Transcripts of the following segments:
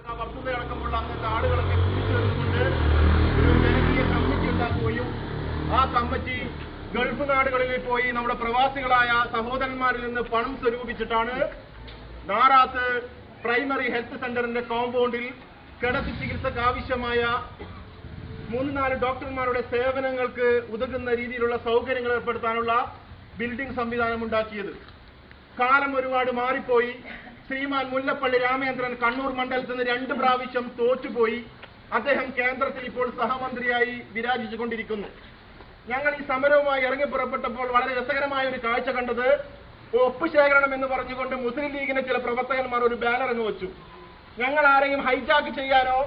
അടക്കമുള്ള അങ്ങനത്തെ ആളുകളൊക്കെ കൂടിച്ചേർന്നുകൊണ്ട് ഒരു ജനകീയ കമ്മിറ്റി ഉണ്ടാക്കുകയും ആ കമ്മിറ്റി ഗൾഫ് നാടുകളിൽ പോയി നമ്മുടെ പ്രവാസികളായ സഹോദരന്മാരിൽ നിന്ന് പണം സ്വരൂപിച്ചിട്ടാണ് നാറാത്ത് പ്രൈമറി ഹെൽത്ത് സെന്ററിന്റെ കോമ്പൗണ്ടിൽ കിടത്തി ചികിത്സക്ക് ആവശ്യമായ 3-4 ഡോക്ടർമാരുടെ സേവനങ്ങൾക്ക് ഉതകുന്ന രീതിയിലുള്ള സൗകര്യങ്ങൾ ഏർപ്പെടുത്താനുള്ള ബിൽഡിംഗ് സംവിധാനം ഉണ്ടാക്കിയത്. കാലം ഒരുപാട് മാറിപ്പോയി. ശ്രീമാൻ മുല്ലപ്പള്ളി രാമചന്ദ്രൻ കണ്ണൂർ മണ്ഡലത്തിൽ നിന്ന് 2 പ്രാവശ്യം തോറ്റുപോയി. അദ്ദേഹം കേന്ദ്രത്തിൽ ഇപ്പോൾ സഹമന്ത്രിയായി വിരാജിച്ചുകൊണ്ടിരിക്കുന്നു. ഞങ്ങൾ ഈ സമരവുമായി ഇറങ്ങിപ്പുറപ്പെട്ടപ്പോൾ വളരെ രസകരമായ ഒരു കാഴ്ച കണ്ടത്, ഒപ്പ് ശേഖരണം എന്ന് പറഞ്ഞുകൊണ്ട് മുസ്ലിം ലീഗിന്റെ ചില പ്രവർത്തകന്മാർ ഒരു ബാനർ അങ്ങ് വെച്ചു. ഞങ്ങൾ ആരെയും ഹൈജാക്ക് ചെയ്യാനോ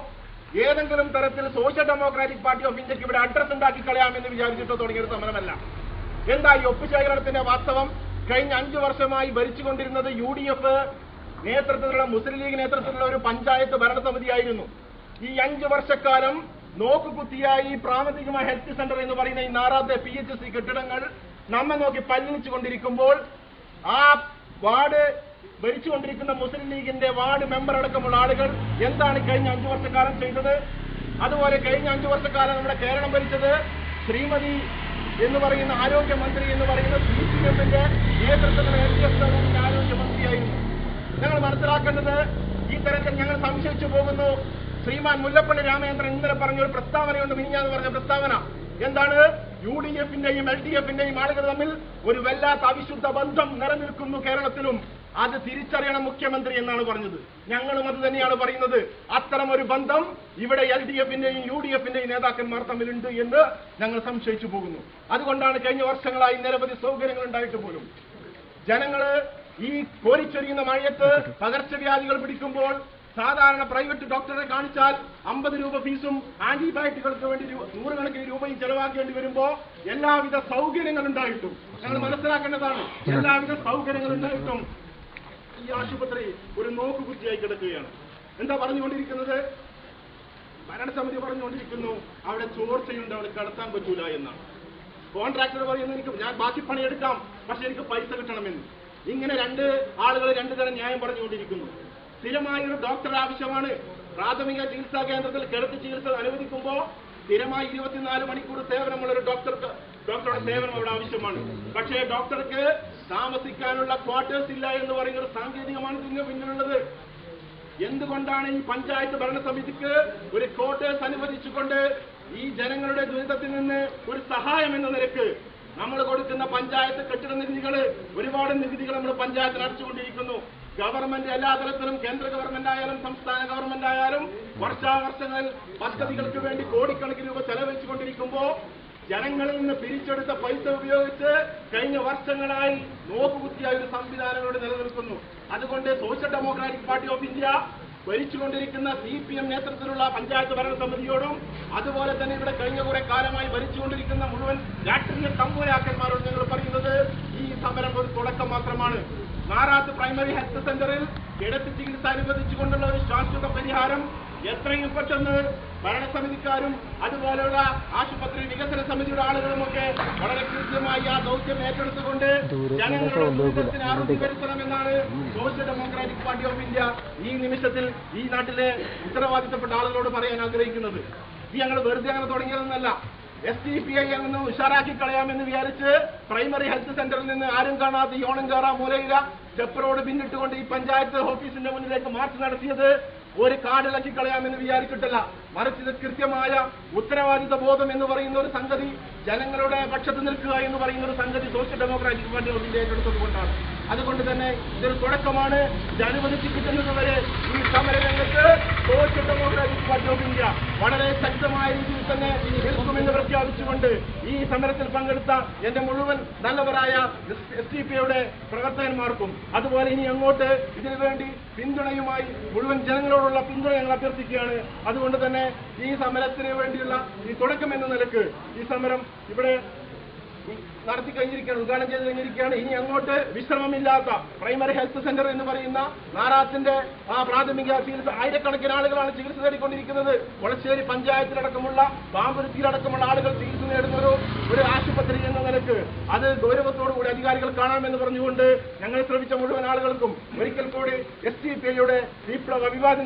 ഏതെങ്കിലും തരത്തിൽ സോഷ്യൽ ഡെമോക്രാറ്റിക് പാർട്ടി ഓഫ് ഇന്ത്യക്ക് ഇവിടെ അഡ്രസ് ഉണ്ടാക്കി കളയാമെന്ന് വിചാരിച്ചിട്ടോ തുടങ്ങിയ ഒരു സമരമല്ല. എന്താ ഈ ഒപ്പ് ശേഖരണത്തിന്റെ വാസ്തവം? കഴിഞ്ഞ 5 വർഷമായി ഭരിച്ചുകൊണ്ടിരുന്നത് UDF നേതൃത്വത്തിലുള്ള മുസ്ലിം ലീഗ് നേതൃത്വത്തിലുള്ള ഒരു പഞ്ചായത്ത് ഭരണസമിതിയായിരുന്നു. ഈ 5 വർഷക്കാലം നോക്കുകുത്തിയായി പ്രാഥമികമായ ഹെൽത്ത് സെന്റർ എന്ന് പറയുന്ന ഈ നാറാത്തെ PHC കെട്ടിടങ്ങൾ നമ്മെ നോക്കി പല്ലിച്ചുകൊണ്ടിരിക്കുമ്പോൾ ആ വാർഡ് ഭരിച്ചുകൊണ്ടിരിക്കുന്ന മുസ്ലിം ലീഗിന്റെ വാർഡ് മെമ്പർ അടക്കമുള്ള ആളുകൾ എന്താണ് കഴിഞ്ഞ 5 വർഷക്കാലം ചെയ്തത്? അതുപോലെ കഴിഞ്ഞ 5 വർഷക്കാലം നമ്മുടെ കേരളം ഭരിച്ചത് ശ്രീമതി എന്ന് പറയുന്ന ആരോഗ്യമന്ത്രി എന്ന് പറയുന്ന CPMന്റെ നേതൃത്വത്തിലുള്ള LDF ആരോഗ്യമന്ത്രിയായിരുന്നു. ഞങ്ങൾ മനസ്സിലാക്കേണ്ടത് ഈ തരത്തിൽ ഞങ്ങൾ സംശയിച്ചു പോകുന്നു. ശ്രീമാൻ മുല്ലപ്പള്ളി രാമചന്ദ്രൻ ഇന്നലെ പറഞ്ഞ ഒരു പ്രസ്താവനയുണ്ട്, മിനിഞ്ഞാന്ന് പറഞ്ഞ പ്രസ്താവന എന്താണ്? UDFന്റെയും LDFന്റെയും ആളുകൾ തമ്മിൽ ഒരു വല്ലാത്ത അവിശുദ്ധ ബന്ധം നിലനിൽക്കുന്നു കേരളത്തിലും, അത് തിരിച്ചറിയണം മുഖ്യമന്ത്രി എന്നാണ് പറഞ്ഞത്. ഞങ്ങളും അത് തന്നെയാണ് പറയുന്നത്. അത്തരം ഒരു ബന്ധം ഇവിടെ LDFന്റെയും UDFന്റെയും നേതാക്കന്മാർ തമ്മിലുണ്ട് എന്ന് ഞങ്ങൾ സംശയിച്ചു പോകുന്നു. അതുകൊണ്ടാണ് കഴിഞ്ഞ വർഷങ്ങളായി നിരവധി സൗകര്യങ്ങൾ ഉണ്ടായിട്ട് പോലും ജനങ്ങള് ഈ കോരിച്ചൊരിയുന്ന മഴയത്ത് പകർച്ചവ്യാധികൾ പിടിക്കുമ്പോൾ സാധാരണ പ്രൈവറ്റ് ഡോക്ടറെ കാണിച്ചാൽ 50 രൂപ ഫീസും ആന്റിബയോട്ടിക്കുകൾക്ക് വേണ്ടി 100 കണക്കിന് രൂപയും ചെലവാക്കേണ്ടി വരുമ്പോ എല്ലാവിധ സൗകര്യങ്ങൾ ഉണ്ടായിട്ടും ഞങ്ങൾ മനസ്സിലാക്കേണ്ടതാണ്, എല്ലാവിധ സൗകര്യങ്ങൾ ഉണ്ടായിട്ടും ഈ ആശുപത്രി ഒരു നോക്കുകുത്തിയായി കിടക്കുകയാണ്. എന്താ പറഞ്ഞുകൊണ്ടിരിക്കുന്നത്? ഭരണസമിതി പറഞ്ഞുകൊണ്ടിരിക്കുന്നു അവിടെ ചോർച്ചയുണ്ട്, അവിടെ കടത്താൻ പറ്റൂല എന്നാണ്. കോൺട്രാക്ടർ പറയുന്നത് ഞാൻ ബാക്കി പണിയെടുക്കാം, പക്ഷെ എനിക്ക് പൈസ കിട്ടണമെന്ന്. ഇങ്ങനെ 2 ആളുകൾ 2 തരം ന്യായം പറഞ്ഞുകൊണ്ടിരിക്കുന്നു. സ്ഥിരമായി ഒരു ഡോക്ടർ ആവശ്യമാണ്. പ്രാഥമിക ചികിത്സാ കേന്ദ്രത്തിൽ കിടത്തി ചികിത്സ അനുവദിക്കുമ്പോൾ സ്ഥിരമായി 24 മണിക്കൂർ സേവനമുള്ള ഒരു ഡോക്ടറുടെ സേവനം അവിടെ ആവശ്യമാണ്. പക്ഷേ ഡോക്ടർക്ക് താമസിക്കാനുള്ള ക്വാർട്ടേഴ്സ് ഇല്ല എന്ന് പറയുന്ന ഒരു സാങ്കേതികമാണ് ഇതിന് പിന്നിലുള്ളത്. എന്തുകൊണ്ടാണ് ഈ പഞ്ചായത്ത് ഭരണസമിതിക്ക് ഒരു ക്വാർട്ടേഴ്സ് അനുവദിച്ചുകൊണ്ട് ഈ ജനങ്ങളുടെ ദുരിതത്തിൽ നിന്ന് ഒരു സഹായം എന്ന നിലക്ക് നമ്മൾ കൊടുക്കുന്ന പഞ്ചായത്ത് കെട്ടിട നികുതികൾ, ഒരുപാട് നികുതികൾ നമ്മൾ പഞ്ചായത്തിന് അടച്ചുകൊണ്ടിരിക്കുന്നു. ഗവൺമെന്റ് എല്ലാ തലത്തിലും കേന്ദ്ര ഗവൺമെന്റ് ആയാലും സംസ്ഥാന ഗവൺമെന്റ് ആയാലും വർഷാവർഷങ്ങളിൽ പദ്ധതികൾക്ക് വേണ്ടി കോടിക്കണക്കിന് രൂപ ചെലവഴിച്ചുകൊണ്ടിരിക്കുമ്പോൾ ജനങ്ങളിൽ നിന്ന് പിരിച്ചെടുത്ത പൈസ ഉപയോഗിച്ച് കഴിഞ്ഞ വർഷങ്ങളായി നോക്കുകുത്തിയായ ഒരു സംവിധാനങ്ങളോട് നിലനിൽക്കുന്നു. അതുകൊണ്ട് സോഷ്യൽ ഡെമോക്രാറ്റിക് പാർട്ടി ഓഫ് ഇന്ത്യ ഭരിച്ചുകൊണ്ടിരിക്കുന്ന CPM നേതൃത്വത്തിലുള്ള പഞ്ചായത്ത് ഭരണസമിതിയോടും അതുപോലെ തന്നെ ഇവിടെ കഴിഞ്ഞ കുറെ കാലമായി ഭരിച്ചുകൊണ്ടിരിക്കുന്ന മുഴുവൻ രാഷ്ട്രീയ തമ്പുരാക്കന്മാരോട് ഞങ്ങൾ പറയുന്നത് ഈ സമരം ഒരു തുടക്കം മാത്രമാണ്. നാറാത്ത് പ്രൈമറി ഹെൽത്ത് സെന്ററിൽ കിടത്തി ചികിത്സ അനുവദിച്ചുകൊണ്ടുള്ള ഒരു ശാശ്വത പരിഹാരം എത്രയും പെട്ടെന്ന് ഭരണസമിതിക്കാരും അതുപോലെയുള്ള ആശുപത്രി വികസന സമിതിയുടെ ആളുകളുമൊക്കെ വളരെ കൃത്യമായി ആ ദൗത്യം ഏറ്റെടുത്തുകൊണ്ട് ജനങ്ങളുടെ ദുരിതത്തിന് അറുതി വരുത്തണമെന്നാണ് സോഷ്യൽ ഡെമോക്രാറ്റിക് പാർട്ടി ഓഫ് ഇന്ത്യ ഈ നിമിഷത്തിൽ ഈ നാട്ടിലെ ഉത്തരവാദിത്തപ്പെട്ട ആളുകളോട് പറയാൻ ആഗ്രഹിക്കുന്നത്. ഇത് ഞങ്ങൾ വെറുതെ അങ്ങനെ തുടങ്ങിയതൊന്നല്ല. SDPI എന്ന് ഉഷാറാക്കി കളയാമെന്ന് വിചാരിച്ച് പ്രൈമറി ഹെൽത്ത് സെന്ററിൽ നിന്ന് ആരും കാണാത്ത ഈ ഓണങ്കാറ മൂലയില സ്റ്റെപ്പ് റോഡ് പിന്നിട്ടുകൊണ്ട് ഈ പഞ്ചായത്ത് ഓഫീസിന്റെ മുന്നിലേക്ക് മാർച്ച് നടത്തിയത് ഒരു കാടിളക്കി കളയാമെന്ന് വിചാരിച്ചിട്ടല്ല, മറിച്ച് ഇത് കൃത്യമായ ഉത്തരവാദിത്ത ബോധം എന്ന് പറയുന്ന ഒരു സംഗതി, ജനങ്ങളുടെ പക്ഷത്ത് നിൽക്കുക എന്ന് പറയുന്ന ഒരു സംഗതി സോഷ്യൽ ഡെമോക്രാറ്റിക് പാർട്ടി ഓഫ് ഇന്ത്യ ഏറ്റെടുത്തത് കൊണ്ടാണ്. അതുകൊണ്ട് തന്നെ ഇതൊരു തുടക്കമാണ്. ഇത് അനുവദിച്ച് കിട്ടുന്നതുവരെ ഈ സമരരംഗത്ത് സോഷ്യൽ ഡെമോക്രാറ്റിക് പാർട്ടി ഓഫ് ഇന്ത്യ വളരെ ശക്തമായ രീതിയിൽ തന്നെ നിൽക്കുമെന്ന് പ്രഖ്യാപിച്ചുകൊണ്ട് ഈ സമരത്തിൽ പങ്കെടുത്ത എന്റെ മുഴുവൻ നല്ലവരായ SDPIയുടെ പ്രവർത്തകന്മാർക്കും അതുപോലെ ഇനി അങ്ങോട്ട് ഇതിനു വേണ്ടി പിന്തുണയുമായി മുഴുവൻ ജനങ്ങളോടുള്ള പിന്തുണ ഞങ്ങൾ അഭ്യർത്ഥിക്കുകയാണ്. അതുകൊണ്ട് തന്നെ ഈ സമരത്തിന് വേണ്ടിയുള്ള ഈ തുടക്കം എന്ന നിലക്ക് ഈ സമരം ഇവിടെ നടത്തി കഴിഞ്ഞിരിക്കുകയാണ്, ഉദ്ഘാടനം ചെയ്ത് കഴിഞ്ഞിരിക്കുകയാണ്. ഇനി അങ്ങോട്ട് വിശ്രമമില്ലാത്ത പ്രൈമറി ഹെൽത്ത് സെന്റർ എന്ന് പറയുന്ന നാറാത്തിന്റെ ആ പ്രാഥമിക ചികിത്സ ആയിരക്കണക്കിന് ആളുകളാണ് ചികിത്സ നേടിക്കൊണ്ടിരിക്കുന്നത്. കൊളശ്ശേരി പഞ്ചായത്തിലടക്കമുള്ള പാമ്പുരുത്തിയിലടക്കമുള്ള ആളുകൾ ചികിത്സ നേടുന്ന ഒരു ആശുപത്രി എന്ന നിലക്ക് അത് ഗൗരവത്തോടുകൂടി അധികാരികൾ കാണാമെന്ന് പറഞ്ഞുകൊണ്ട് ഞങ്ങൾ ശ്രമിച്ച മുഴുവൻ ആളുകൾക്കും ഒരിക്കൽ കൂടി SDPIയുടെ വിപ്ലവ അഭിവാദ്യം